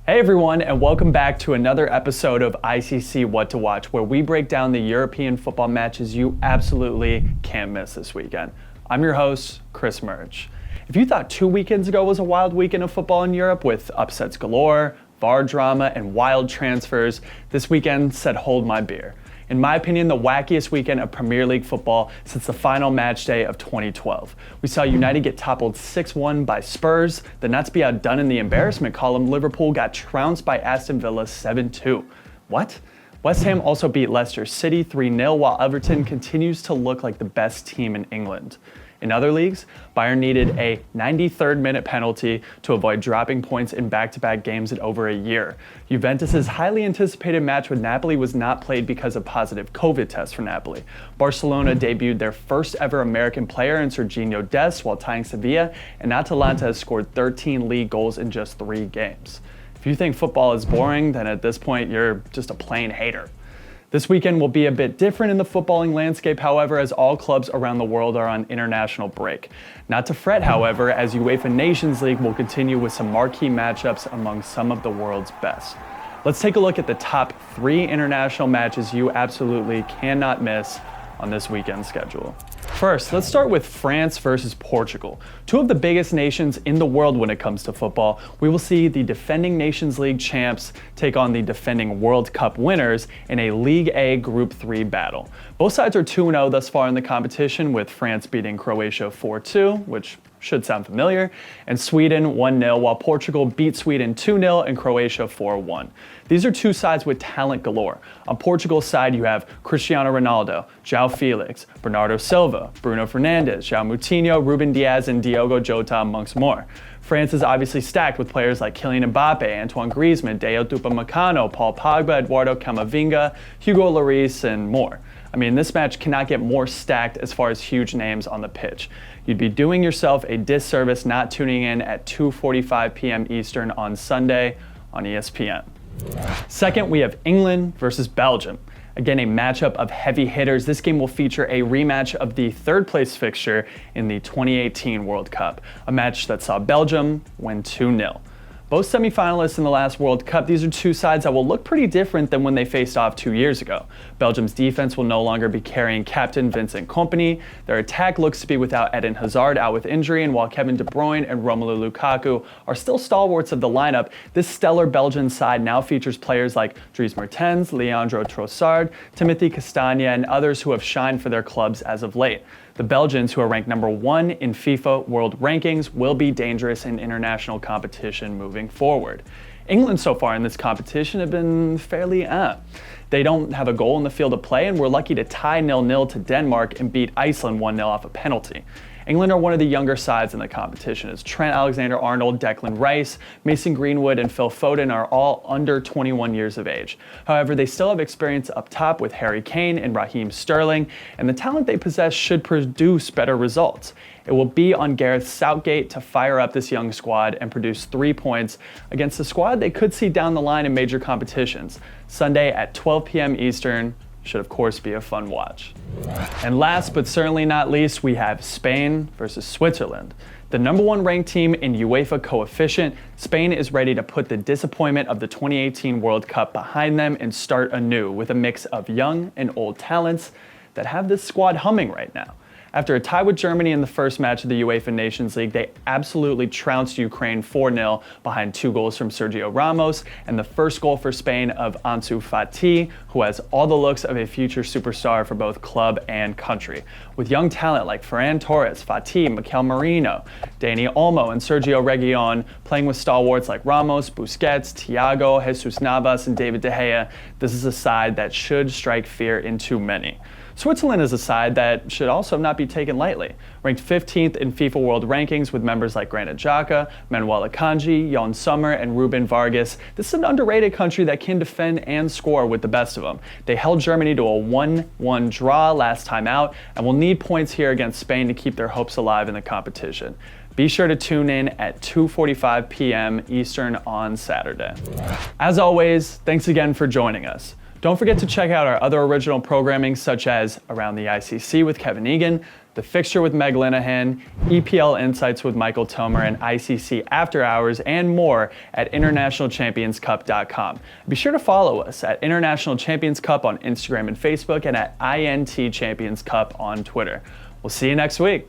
Hey everyone, and welcome back to another episode of ICC What to Watch, where we break down the European football matches you absolutely can't miss this weekend. I'm your host, Chris Murch. If you thought 2 weekends ago was a wild weekend of football in Europe with upsets galore, VAR drama, and wild transfers, this weekend said hold my beer. In my opinion, the wackiest weekend of Premier League football since the final match day of 2012. We saw United get toppled 6-1 by Spurs. Then not to be outdone in the embarrassment column, Liverpool got trounced by Aston Villa 7-2. What? West Ham also beat Leicester City 3-0 while Everton continues to look like the best team in England. In other leagues, Bayern needed a 93rd minute penalty to avoid dropping points in back-to-back games in over a year. Juventus' highly anticipated match with Napoli was not played because of positive COVID tests for Napoli. Barcelona debuted their first ever American player in Serginho Dest while tying Sevilla, and Atalanta has scored 13 league goals in just 3 games. If you think football is boring, then at this point you're just a plain hater. This weekend will be a bit different in the footballing landscape, however, as all clubs around the world are on international break. Not to fret, however, as UEFA Nations League will continue with some marquee matchups among some of the world's best. Let's take a look at the top 3 international matches you absolutely cannot miss on this weekend's schedule. First, let's start with France versus Portugal. 2 of the biggest nations in the world when it comes to football. We will see the defending Nations League champs take on the defending World Cup winners in a League A Group 3 battle. Both sides are 2-0 thus far in the competition, with France beating Croatia 4-2, which should sound familiar, and Sweden 1-0, while Portugal beat Sweden 2-0 and Croatia 4-1. These are 2 sides with talent galore. On Portugal's side, you have Cristiano Ronaldo, João Felix, Bernardo Silva, Bruno Fernandes, João Moutinho, Ruben Dias, and Diogo Jota, amongst more. France is obviously stacked with players like Kylian Mbappe, Antoine Griezmann, Dayot Upamecano, Paul Pogba, Eduardo Camavinga, Hugo Lloris, and more. I mean, this match cannot get more stacked as far as huge names on the pitch. You'd be doing yourself a disservice not tuning in at 2:45 p.m. Eastern on Sunday on ESPN. Second, we have England versus Belgium. Again, a matchup of heavy hitters. This game will feature a rematch of the 3rd place fixture in the 2018 World Cup, a match that saw Belgium win 2-0. Both semi-finalists in the last World Cup, these are 2 sides that will look pretty different than when they faced off 2 years ago. Belgium's defense will no longer be carrying captain Vincent Kompany. Their attack looks to be without Eden Hazard out with injury, and while Kevin De Bruyne and Romelu Lukaku are still stalwarts of the lineup, this stellar Belgian side now features players like Dries Mertens, Leandro Trossard, Timothy Castagne, and others who have shined for their clubs as of late. The Belgians, who are ranked number 1 in FIFA World Rankings, will be dangerous in international competition moving forward. England so far in this competition have been fairly They don't have a goal in the field of play, and were lucky to tie 0-0 to Denmark and beat Iceland 1-0 off a penalty. England are one of the younger sides in the competition, as Trent Alexander-Arnold, Declan Rice, Mason Greenwood, and Phil Foden are all under 21 years of age. However, they still have experience up top with Harry Kane and Raheem Sterling, and the talent they possess should produce better results. It will be on Gareth Southgate to fire up this young squad and produce 3 points against a squad they could see down the line in major competitions. Sunday at 12 p.m. Eastern should of course be a fun watch. And last but certainly not least, we have Spain versus Switzerland. The number 1 ranked team in UEFA coefficient, Spain is ready to put the disappointment of the 2018 World Cup behind them and start anew with a mix of young and old talents that have this squad humming right now. After a tie with Germany in the first match of the UEFA Nations League, they absolutely trounced Ukraine 4-0 behind 2 goals from Sergio Ramos and the first goal for Spain of Ansu Fati, who has all the looks of a future superstar for both club and country. With young talent like Ferran Torres, Fati, Mikel Merino, Dani Olmo, and Sergio Reguilon playing with stalwarts like Ramos, Busquets, Thiago, Jesus Navas, and David De Gea, this is a side that should strike fear into many. Switzerland is a side that should also not be taken lightly. Ranked 15th in FIFA World Rankings with members like Granit Xhaka, Manuel Akanji, Jon Sommer, and Ruben Vargas, this is an underrated country that can defend and score with the best of them. They held Germany to a 1-1 draw last time out and will need points here against Spain to keep their hopes alive in the competition. Be sure to tune in at 2:45 p.m. Eastern on Saturday. As always, thanks again for joining us. Don't forget to check out our other original programming such as Around the ICC with Kevin Egan, The Fixture with Meg Linehan, EPL Insights with Michael Tomer, and ICC After Hours, and more at internationalchampionscup.com. Be sure to follow us at International Champions Cup on Instagram and Facebook, and at INT Champions Cup on Twitter. We'll see you next week.